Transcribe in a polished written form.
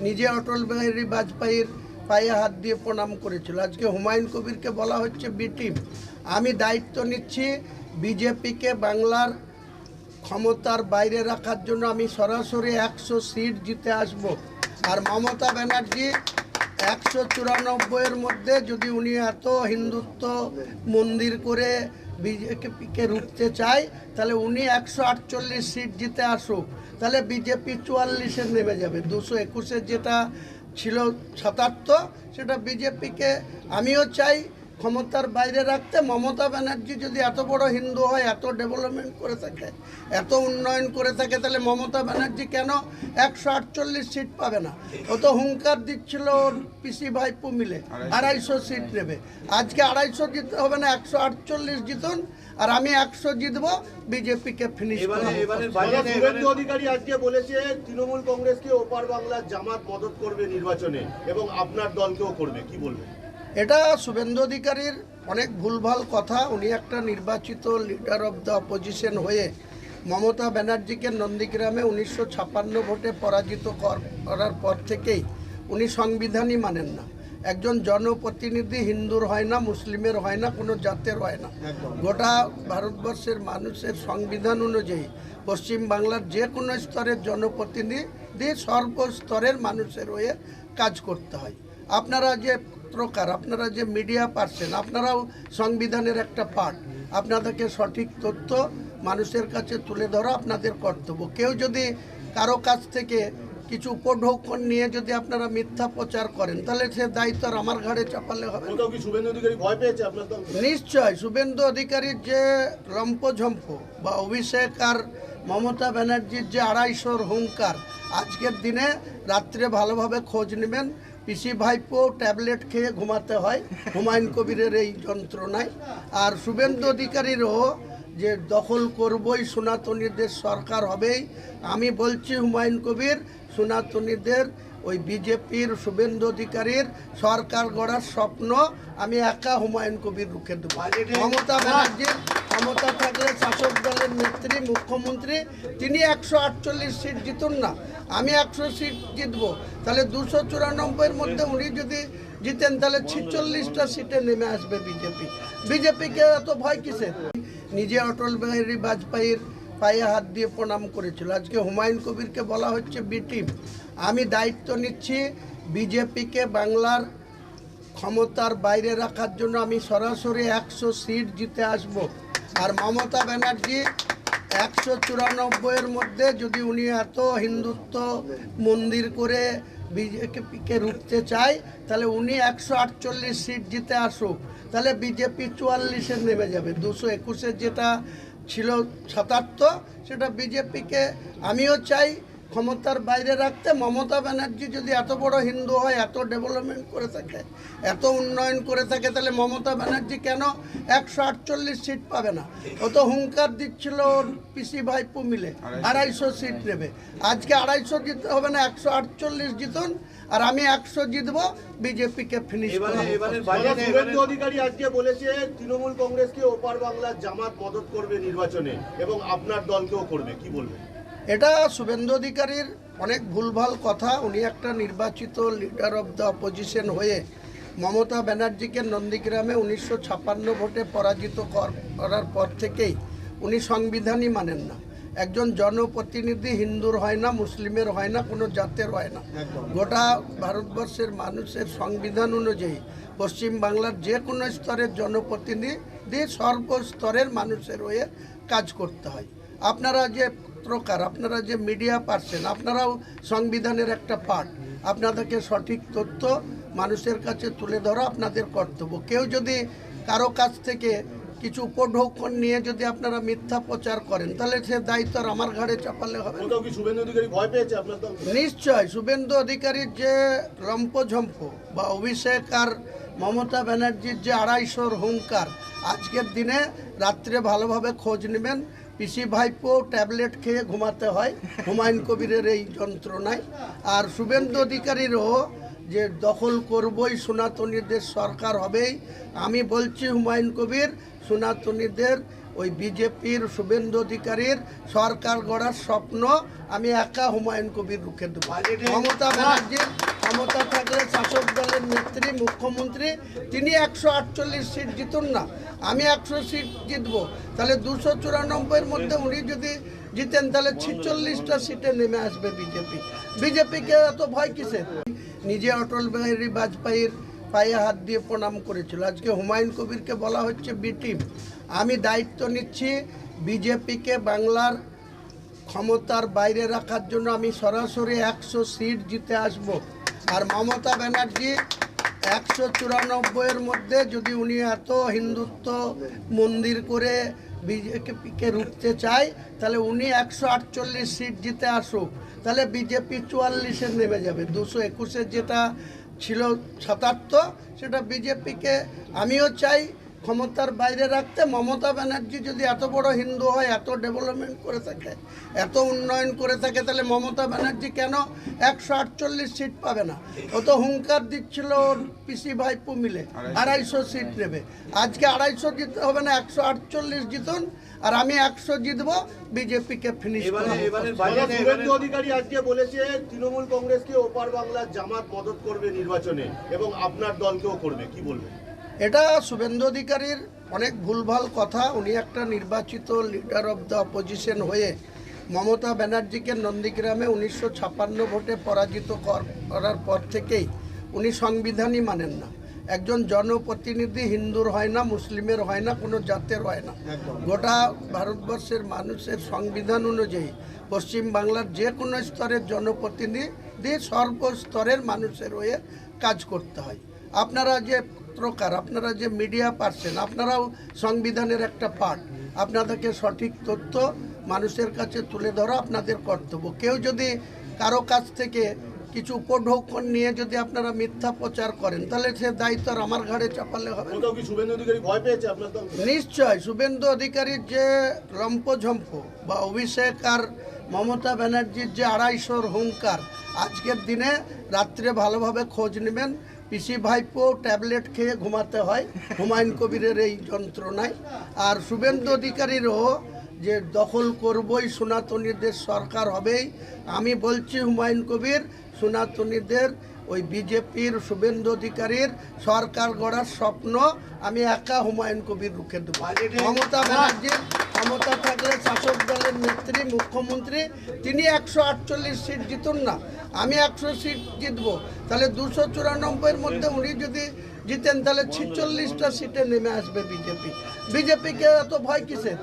নিজে অটল বিহারী বাজপেয়ীর পায়ে হাত দিয়ে প্রণাম করেছিল। আজকে হুমায়ুন কবিরকে বলা হচ্ছে বি টিম। আমি দায়িত্ব নিচ্ছি বিজেপিকে বাংলার ক্ষমতার বাইরে রাখার জন্য। আমি সরাসরি 100 সিট জিতে আসব। আর মমতা ব্যানার্জি 194-এর মধ্যে যদি উনি এত হিন্দুত্ব মন্দির করে বিজেপিকে রুখতে চায়, তাহলে উনি 148 সিট জিতে আসুক, তাহলে বিজেপি 44-এ নেমে যাবে। 221-এর যেটা ছিল 77, সেটা বিজেপিকে আমিও চাই ক্ষমতার বাইরে রাখতে। মমতা ব্যানার্জি যদি এত বড় হিন্দু হয়, এত ডেভেলপমেন্ট করে থাকে, এত উন্নয়ন করে থাকে, তাহলে মমতা ব্যানার্জি কেন 148 সিট পাবে না? ও তো হুঙ্কার দিচ্ছিল ওর পিসি ভাইপো মিলে 250 সিট নেবে। আজকে 250 জিততে হবে না, 148 জিতুন, আর আমি 100 জিতবো, বিজেপিকে ফিনিশ করব। শুভেন্দু অধিকারী আজকে বলেছে তৃণমূল কংগ্রেসকে ওপার বাংলার জামাত মদত করবে নির্বাচনে এবং আপনার দলকেও করবে, কি বলবেন? এটা শুভেন্দু অধিকারীর অনেক ভুলভাল কথা। উনি একটা নির্বাচিত লিডার অফ দ্য অপোজিশন হয়ে মমতা ব্যানার্জিকে নন্দীগ্রামে 1956 ভোটে পরাজিত করার পর থেকেই উনি সংবিধানই মানেন না। একজন জনপ্রতিনিধি হিন্দুর হয় না, মুসলিমের হয় না, কোনো জাতের হয় না। গোটা ভারতবর্ষের মানুষের সংবিধান অনুযায়ী পশ্চিম বাংলার যে কোনো স্তরের জনপ্রতিনিধি সর্বস্তরের মানুষের হয়ে কাজ করতে হয়। আপনারা যে পত্রকার, আপনারা যে মিডিয়া পার্সন, আপনারাও সংবিধানের একটা পার্ট। আপনাদেরকে সঠিক তথ্য মানুষের কাছে তুলে ধরা আপনাদের কর্তব্য। কেউ যদি কারো কাছ থেকে কিছু উপঢৌকন নিয়ে যদি আপনারা মিথ্যা প্রচার করেন, তাহলে সে দায়িত্ব আর আমার ঘাড়ে চাপালে হবে। শুভেন্দু অধিকারী ভয় পেয়েছে আপনার দল? নিশ্চয়। শুভেন্দু অধিকারীর যে লম্পঝম্প বা অভিষেক আর মমতা ব্যানার্জির যে 250-র হুঙ্কার, আজকের দিনে রাত্রে ভালোভাবে খোঁজ নেবেন। পিসি ভাইপো ট্যাবলেট খেয়ে ঘুমাতে হয় হুমায়ুন কবিরের এই যন্ত্রণায়। আর শুভেন্দু অধিকারীরও যে দখল করবই, সনাতনীদের সরকার হবেই। আমি বলছি হুমায়ুন কবির, সনাতনীদের ওই বিজেপির শুভেন্দু অধিকারীর সরকার গড়ার স্বপ্ন আমি একা হুমায়ুন কবির রুখে দেব। মমতা ব্যানার্জির ক্ষমতা থাকলে শাসক দলের নেত্রী, মুখ্যমন্ত্রী, তিনি 148 সিট জিতুন না, আমি 100 সিট জিতবো। তাহলে 294-এর মধ্যে উনি যদি জিতেন, তাহলে 46টা সিটে নেমে আসবে বিজেপি। বিজেপিকে এত ভয় কিসের? নিজে অটল বিহারী বাজপেয়ীর পায়ে হাত দিয়ে প্রণাম করেছিল। আজকে হুমায়ুন কবিরকে বলা হচ্ছে বি টিম। আমি দায়িত্ব নিচ্ছি বিজেপিকে বাংলার ক্ষমতার বাইরে রাখার জন্য। আমি সরাসরি 100 সিট জিতে আসব। আর মমতা ব্যানার্জি 194-এর মধ্যে যদি উনি এত হিন্দুত্ব মন্দির করে বিজেপিকে রুখতে চায়, তাহলে উনি 148 সিট জিতে আসুক, তাহলে বিজেপি 44-এ নেমে যাবে। 221-এর যেটা ছিল 77, সেটা বিজেপিকে আমিও চাই ক্ষমতার বাইরে রাখতে। মমতা ব্যানার্জি যদি এত বড় হিন্দু হয়, এত ডেভেলপমেন্ট করে থাকে, এত উন্নয়ন করে থাকে, তাহলে মমতা ব্যানার্জি কেন 148 সিট পাবে না? ও তো হুঙ্কার দিচ্ছিল ওর পিসি ভাইপো মিলে 250 সিট নেবে। আজকে 250 জিততে হবে না, 148 জিতুন, আর আমি 100 জিতবো, বিজেপিকে ফিনিশ করব। শুভেন্দু অধিকারী আজকে বলেছে তৃণমূল কংগ্রেসকে ওপার বাংলার জামাত মদত করবে নির্বাচনে এবং আপনার দলকেও করবে, কি বলবেন? এটা শুভেন্দু অধিকারীর অনেক ভুলভাল কথা। উনি একটা নির্বাচিত লিডার অফ দ্য অপোজিশন হয়ে মমতা ব্যানার্জিকে নন্দীগ্রামে 1956 ভোটে পরাজিত করার পর থেকেই উনি সংবিধানই মানেন না। একজন জনপ্রতিনিধি হিন্দুর হয় না, মুসলিমের হয় না, কোনো জাতের হয় না। গোটা ভারতবর্ষের মানুষের সংবিধান অনুযায়ী পশ্চিম বাংলার যে কোনো স্তরের জনপ্রতিনিধি সর্বস্তরের মানুষের হয়ে কাজ করতে হয়। আপনারা যে পত্রকার, আপনারা যে মিডিয়া পার্সন, আপনারাও সংবিধানের একটা পার্ট। আপনাদেরকে সঠিক তথ্য মানুষের কাছে তুলে ধরা আপনাদের কর্তব্য। কেউ যদি কারো কাছ থেকে কিছু উপঢৌকন নিয়ে যদি আপনারা মিথ্যা প্রচার করেন, তাহলে সে দায়িত্ব আর আমার ঘাড়ে চাপালে হবে। শুভেন্দু অধিকারী ভয় পেয়েছে আপনার দল? নিশ্চয়। শুভেন্দু অধিকারীর যে লম্পঝম্প বা অভিষেক আর মমতা ব্যানার্জির যে 250-র হুঙ্কার, আজকের দিনে রাত্রে ভালোভাবে খোঁজ নেবেন। পিসি ভাইপো ট্যাবলেট খেয়ে ঘুমাতে হয় হুমায়ুন কবিরের এই যন্ত্রণায়। আর শুভেন্দু অধিকারীরও যে দখল করবই, সনাতনীদের সরকার হবেই। আমি বলছি হুমায়ুন কবির, সনাতনীদের ওই বিজেপির শুভেন্দু অধিকারীর সরকার গড়ার স্বপ্ন আমি একা হুমায়ুন কবির রুখে দেবো। মমতা ব্যানার্জির ক্ষমতা থাকলে শাসক দলের নেত্রী মুখ্যমন্ত্রী তিনি 148 সিট জিতুন না, আমি 100 সিট জিতবো। তাহলে 294-এর মধ্যে উনি যদি জিতেন তাহলে 46টা সিটে নেমে আসবে বিজেপি। বিজেপিকে এত ভয় কিসের? নিজে অটল বিহারী বাজপেয়ীর পায়ে হাত দিয়ে প্রণাম করেছিল, আজকে হুমায়ুন কবিরকে বলা হচ্ছে বি টিম। আমি দায়িত্ব নিচ্ছি বিজেপিকে বাংলার ক্ষমতার বাইরে রাখার জন্য আমি সরাসরি 100 সিট জিতে আসব। আর মমতা ব্যানার্জি 194-এর মধ্যে যদি উনি এত হিন্দুত্ব মন্দির করে বিজেপিকে রুখতে চায় তাহলে উনি 148 সিট জিতে আসুক, তাহলে বিজেপি 44-এ নেমে যাবে। 221-এর যেটা ছিল 77 সেটা বিজেপিকে আমিও চাই ক্ষমতার বাইরে রাখতে। মমতা ব্যানার্জি যদি এত বড় হিন্দু হয়, এত ডেভেলপমেন্ট করে থাকে, এত উন্নয়ন করে থাকে, তাহলে মমতা ব্যানার্জি কেন 148 সিট পাবে না? ও তো হুঙ্কার দিচ্ছিল ওর পিসি ভাইপো মিলে 250 সিট নেবে। আজকে 250 জিততে হবে না, 148 জিতুন আর আমি 100 জিতবো, বিজেপিকে ফিনিশ করবো। শুভেন্দু অধিকারী আজকে বলেছে তৃণমূল কংগ্রেসকে ওপার বাংলার জামাত মদত করবে নির্বাচনে এবং আপনার দলকেও করবে, কি বলবেন? এটা শুভেন্দু অধিকারীর অনেক ভুলভাল কথা। উনি একটা নির্বাচিত লিডার অফ দ্য অপোজিশন হয়ে মমতা ব্যানার্জিকে নন্দীগ্রামে 1956 ভোটে পরাজিত করার পর থেকেই উনি সংবিধানই মানেন না। একজন জনপ্রতিনিধি হিন্দুর হয় না, মুসলিমের হয় না, কোনো জাতের হয় না। গোটা ভারতবর্ষের মানুষের সংবিধান অনুযায়ী পশ্চিম বাংলার যে কোনো স্তরের জনপ্রতিনিধি সর্বস্তরের মানুষের হয়ে কাজ করতে হয়। আপনারা যে পত্রকার, আপনারা যে মিডিয়া পার্সন, আপনারাও সংবিধানের একটা পার্ট। আপনাদেরকে সঠিক তথ্য মানুষের কাছে তুলে ধরা আপনাদের কর্তব্য। কেউ যদি কারো কাছ থেকে কিছু উপঢৌকন নিয়ে যদি আপনারা মিথ্যা প্রচার করেন তাহলে সে দায়িত্ব আর আমার ঘাড়ে চাপালে হবে। কি শুভেন্দু অধিকারী ভয় পেয়েছে আপনার দল? নিশ্চয়। শুভেন্দু অধিকারীর যে লম্পঝম্প বা অভিষেক আর মমতা ব্যানার্জির যে 250-র হুঙ্কার, আজকের দিনে রাত্রে ভালোভাবে খোঁজ নেবেন। পিসি ভাইপো ট্যাবলেট খেয়ে ঘুমাতে হয় হুমায়ুন কবিরের এই যন্ত্রণায়। আর শুভেন্দু অধিকারীরও যে দখল করবই, সনাতনীদের সরকার হবেই। আমি বলছি হুমায়ুন কবির, সনাতনীদের ওই বিজেপির শুভেন্দু অধিকারীর সরকার গড়ার স্বপ্ন আমি একা হুমায়ুন কবির রুখে দেবো। মমতা ব্যানার্জির ক্ষমতা থাকলে শাসক দলের নেত্রী মুখ্যমন্ত্রী তিনি 148 সিট জিতুন না, আমি 100 সিট জিতবো। তাহলে 294-এর মধ্যে উনি যদি জিতেন তাহলে 46টা সিটে নেমে আসবে বিজেপি। বিজেপিকে এত ভয় কিসের?